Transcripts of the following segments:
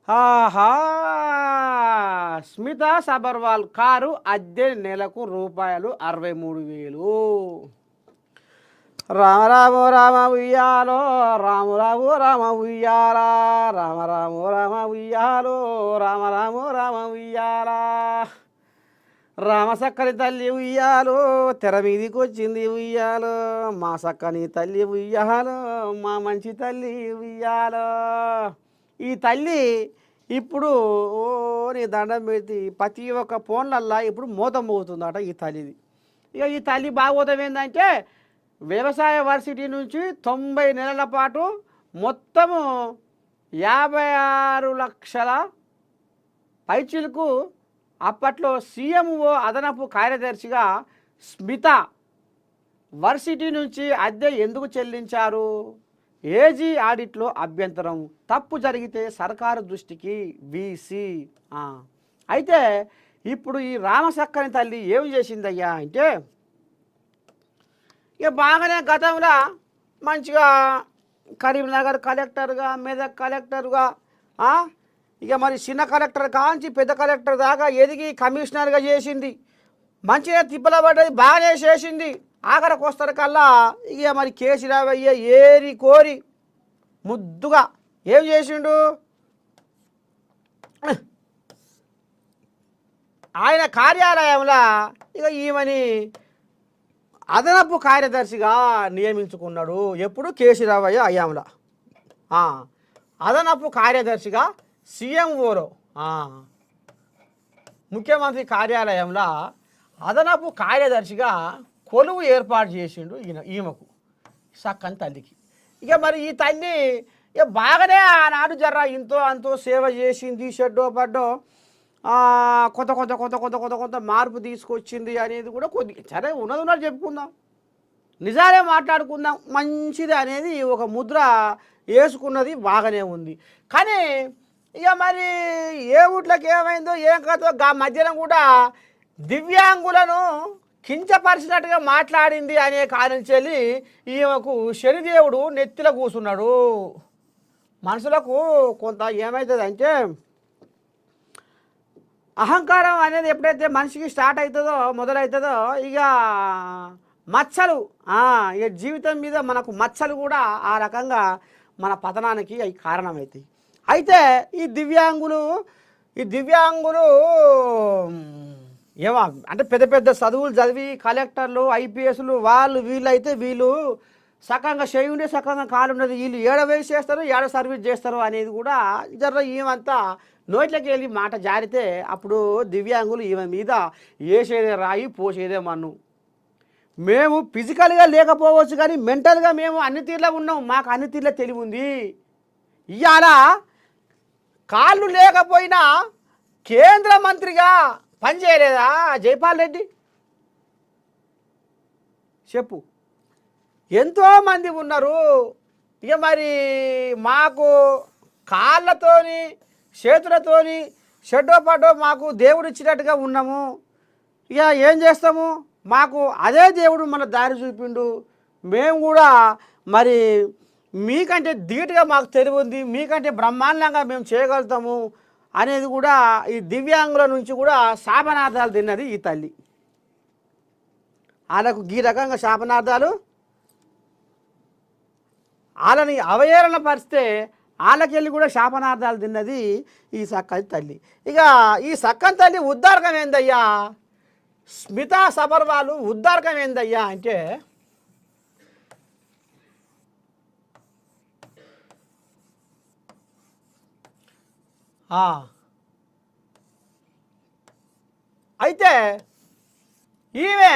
ఆహా! స్మితా సబర్వాల్ కారు అద్దె నెలకు రూపాయలు 63,000. రామ రామ రామ ఉయ్యాలో రామ రామ రామ ఉయ్యాల రామ రామ రామ ఉయ్యాలో రామ రామ రామ ఉయ్యాల రామ సక్కని తల్లి ఉయ్యాలో తెర మీదికి వచ్చింది ఉయ్యాలో మా సక్కని తల్లి ఉయ్యాలో మా మంచి తల్లి ఉయ్యాలో. ఈ తల్లి ఇప్పుడు ఓ నీ దండం పెట్టి ప్రతి ఒక్క ఫోన్లల్లా ఇప్పుడు మోతం మోగుతుందట ఈ తల్లిది. ఇక ఈ తల్లి భాగవతం ఏంటంటే వ్యవసాయ వర్సిటీ నుంచి 90 నెలల పాటు మొత్తము 56 లక్షల పైచిలకు అప్పట్లో సీఎంఓ అదనపు కార్యదర్శిగా స్మిత వర్సిటీ నుంచి అద్దె ఎందుకు చెల్లించారు? ఏజీ ఆడిట్లో అభ్యంతరం, తప్పు జరిగితే సర్కారు దృష్టికి వీసీ. అయితే ఇప్పుడు ఈ రామసక్కని తల్లి ఏం చేసిందయ్యా అంటే ఇక బాగానే గతంలో మంచిగా కరీంనగర్ కలెక్టర్గా మెదక్ కలెక్టర్గా ఇక మరి చిన్న కలెక్టర్ కాంచి పెద్ద కలెక్టర్ దాకా ఎదిగి కమిషనర్గా చేసింది. మంచిగా తిప్పల పడ్డది, బాగానే చేసింది. ఆఖరికి వస్తారు కల్లా ఇక మరి కేసీరావయ్య ఏరి కోరి ముద్దుగా ఏం చేసిండు, ఆయన కార్యాలయంలో ఇక ఈమెని అదనపు కార్యదర్శిగా నియమించుకున్నాడు. ఎప్పుడు కేసీరావయ్య అయ్యాంలో అదనపు కార్యదర్శిగా సీఎంఓలో ముఖ్యమంత్రి కార్యాలయంలో అదనపు కార్యదర్శిగా కొలువు ఏర్పాటు చేసిండు ఈమెకు సక్కని తల్లికి. ఇక మరి ఈ తల్లి ఇక బాగానే ఆనాడు జర్ర ఇంతో అంతో సేవ చేసింది, షెడ్డో పడ్డో కొత్త కొత్త కొత్త కొత్త కొత్త కొత్త మార్పు తీసుకొచ్చింది అనేది కూడా కొద్ది సరే ఉన్నది చెప్పుకుందాం, నిజాలే మాట్లాడుకుందాం, మంచిది అనేది ఒక ముద్ర వేసుకున్నది బాగానే ఉంది. కానీ ఇక మరి ఏ ఊట్లకి ఏమైందో ఏం కథో మధ్యాహ్నం కూడా దివ్యాంగులను కించపరిచినట్టుగా మాట్లాడింది అనే కారణించి ఈమెకు శనిదేవుడు నెత్తిలో కూర్చున్నాడు. మనుషులకు కొంత ఏమవుతుంది అంటే అహంకారం అనేది ఎప్పుడైతే మనిషికి స్టార్ట్ అవుతుందో మొదలవుతుందో ఇక మచ్చలు ఇక జీవితం మీద మనకు మచ్చలు కూడా ఆ రకంగా మన పతనానికి అవి కారణమవుతాయి. అయితే ఈ దివ్యాంగులు ఏమో అంటే పెద్ద పెద్ద చదువులు చదివి కలెక్టర్లు ఐపీఎస్లు వాళ్ళు వీళ్ళు సకంగా చేయుండే సకంగా కాలున్నది, వీళ్ళు ఏడ వేసి చేస్తారు ఏడ సర్వీస్ చేస్తారు అనేది కూడా జర ఏమంతా నోట్లోకి వెళ్ళి మాట జారితే అప్పుడు దివ్యాంగులు ఈమె మీద వేసేదే రాయి పోసేదే మన్ను. మేము ఫిజికల్గా లేకపోవచ్చు కానీ మెంటల్గా మేము అన్ని తీర్లో ఉన్నాం, మాకు అన్ని తీర్ల తెలివి ఉంది. ఇవాళ కాళ్ళు లేకపోయినా కేంద్ర మంత్రిగా పనిచేయలేదా జైపాల్ రెడ్డి? చెప్పు, ఎంతోమంది ఉన్నారు. ఇక మరి మాకు కాళ్ళతోని చేతులతోని షెడ్డో పడ్డో మాకు దేవుడు ఇచ్చినట్టుగా ఉన్నాము. ఇక ఏం చేస్తాము, మాకు అదే దేవుడు మన దారి చూపిండు. మేము కూడా మరి మీకంటే ధీటుగా మాకు తెలివి ఉంది, మీకంటే బ్రహ్మాండంగా మేము చేయగలుగుతాము అనేది కూడా ఈ దివ్యాంగుల నుంచి కూడా శాపనార్థాలు తిన్నది ఈ తల్లి. వాళ్ళకు ఈ రకంగా శాపనార్థాలు వాళ్ళని అవహేళన పరిస్తే వాళ్ళకెళ్ళి కూడా శాపనార్థాలు తిన్నది ఈ సక్కని తల్లి. ఇక ఈ సక్కని తల్లి ఉద్దారకం ఏందయ్యా, స్మితా సబర్వాల్ ఉద్దారకం ఏందయ్యా అంటే అయితే ఈమె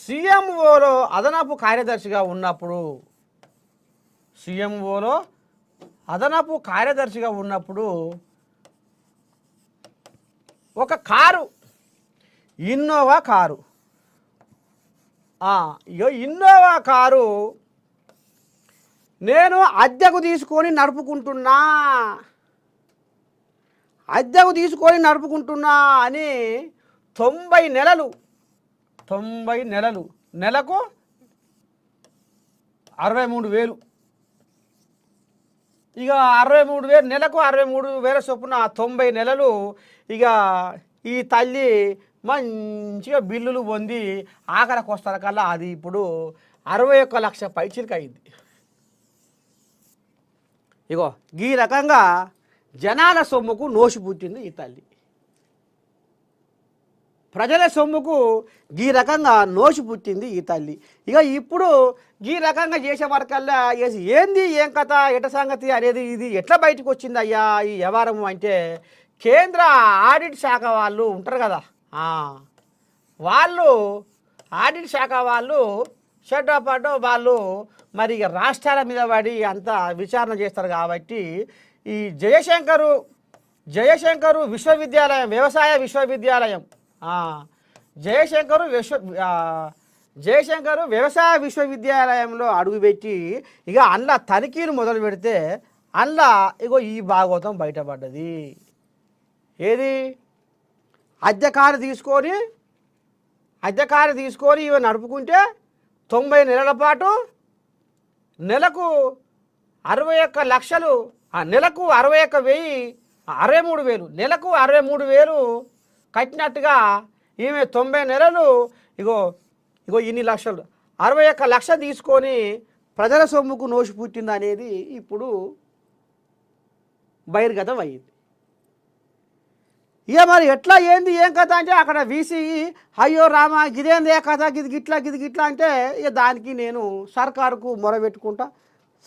సీఎంఓలో అదనపు కార్యదర్శిగా ఉన్నప్పుడు ఒక కారు ఇన్నోవా కారు నేను అద్దెకు తీసుకొని నడుపుకుంటున్నా అని 90 నెలలు నెలకు 63,000 ఇక 63,000 నెలకు 63,000 చొప్పున 90 నెలలు ఇక ఈ తల్లి మంచిగా బిల్లులు పొంది ఆఖరికి వస్తారు కల్లా అది ఇప్పుడు 61 లక్ష పైచిలకు అయింది. ఇగో ఈ రకంగా జనాల సొమ్ముకు నోసి పుట్టింది ఈ తల్లి. ప్రజల సొమ్ముకు ఈ రకంగా నోసి పుట్టింది ఈ తల్లి. ఇక ఇప్పుడు ఈ రకంగా చేసే వరకల్లా ఏంది ఏం కథ ఎట సంగతి అనేది ఇది ఎట్లా బయటకు వచ్చింది అయ్యా ఈ వ్యవహారం అంటే కేంద్ర ఆడిట్ శాఖ వాళ్ళు ఉంటారు కదా, వాళ్ళు ఆడిట్ శాఖ వాళ్ళు షడ్డపాటు వాళ్ళు మరి ఇక రాష్ట్రాల మీద పడి అంతా విచారణ చేస్తారు. కాబట్టి ఈ జయశంకరు విశ్వవిద్యాలయం వ్యవసాయ విశ్వవిద్యాలయం జయశంకరు వ్యవసాయ విశ్వవిద్యాలయంలో అడుగుపెట్టి ఇక అందులో తనిఖీలు మొదలు పెడితే అందులో ఇగో ఈ భాగవతం బయటపడ్డది. ఏది అద్దెకారు తీసుకొని ఇవి నడుపుకుంటే 90 నెలల పాటు నెలకు 61 లక్షలు, నెలకు 63,000 నెలకు 63,000 కట్టినట్టుగా ఈమె 90 నెలలు ఇగో ఇన్ని లక్షలు 61 లక్షలు తీసుకొని ప్రజల సొమ్ముకు నోసి పుట్టింది అనేది ఇప్పుడు బహిర్గతం అయ్యింది. ఇక మరి ఎట్లా ఏంది ఏం కథ అంటే అక్కడ వీసీ అయ్యో రామ గిదేంది ఏ కథ గిట్లా అంటే ఇక దానికి నేను సర్కారుకు మొరబెట్టుకుంటా,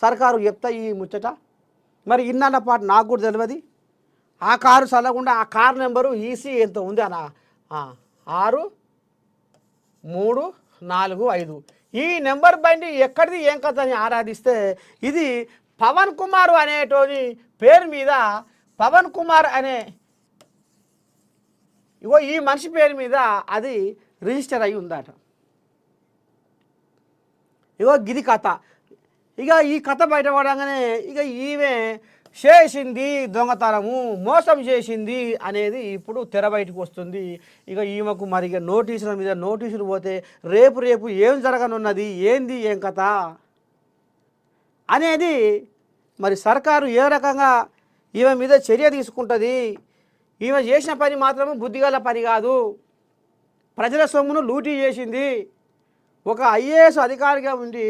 సర్కారు చెప్తా ఈ ముచ్చట. మరి ఇన్నన్న పాటు నాకు కూడా తెలియదు. ఆ కారు చల్లకుండా ఆ కారు నెంబరు ఈసీ ఎంత ఉంది అన్న 6345 ఈ నెంబర్ బండి ఎక్కడిది ఏం కథ అని ఆరాధిస్తే ఇది పవన్ కుమార్ అనేటోని పేరు మీద పవన్ కుమార్ అనే ఈ మనిషి పేరు మీద అది రిజిస్టర్ అయి ఉందట. గిది కథ. ఇక ఈ కథ బయటపడగానే ఇక ఈమె చేసింది దొంగతనము, మోసం చేసింది అనేది ఇప్పుడు తెర బయటకు వస్తుంది. ఇక ఈమెకు మరి ఇక నోటీసుల మీద నోటీసులు పోతే రేపు ఏం జరగనున్నది ఏంది ఏం కథ అనేది మరి సర్కారు ఏ రకంగా ఈమె మీద చర్య తీసుకుంటుంది. ఈమె చేసిన పని మాత్రము బుద్ధిగల పని కాదు, ప్రజల సొమ్మును లూటీ చేసింది. ఒక ఐఏఎస్ అధికారిగా ఉండి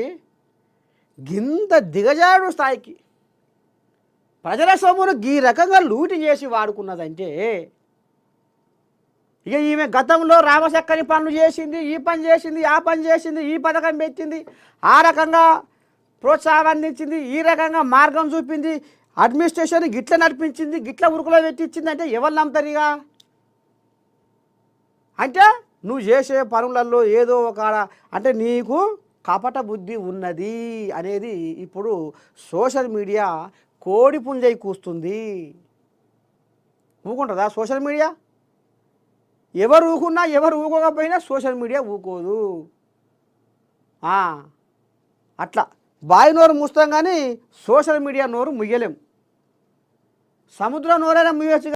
గింత దిగజాడు స్థాయికి ప్రజల సొమ్మును ఈ రకంగా లూటీ చేసి వాడుకున్నదంటే ఇక ఈమె గతంలో రామచక్కని పనులు చేసింది, ఈ పని చేసింది, ఆ పని చేసింది, ఈ పథకం పెట్టింది, ఆ రకంగా ప్రోత్సాహం అందించింది, ఈ రకంగా మార్గం చూపింది, అడ్మినిస్ట్రేషన్ గిట్ల నడిపించింది, గిట్ల ఉరుకులో పెట్టించింది అంటే ఎవరు నమ్ముతారుగా? అంటే నువ్వు చేసే పనులలో ఏదో ఒక అంటే నీకు కపట బుద్ధి ఉన్నది అనేది ఇప్పుడు సోషల్ మీడియా కోడి పుంజై కూస్తుంది. ఊకుంటుందా సోషల్ మీడియా? ఎవరు ఊకున్నా ఎవరు ఊకోకపోయినా సోషల్ మీడియా ఊకోదు. అట్లా బావి నోరు మూస్తాం కానీ సోషల్ మీడియా నోరు ముయ్యలేం. సముద్రం నోరైనా ముయ్యొచ్చు.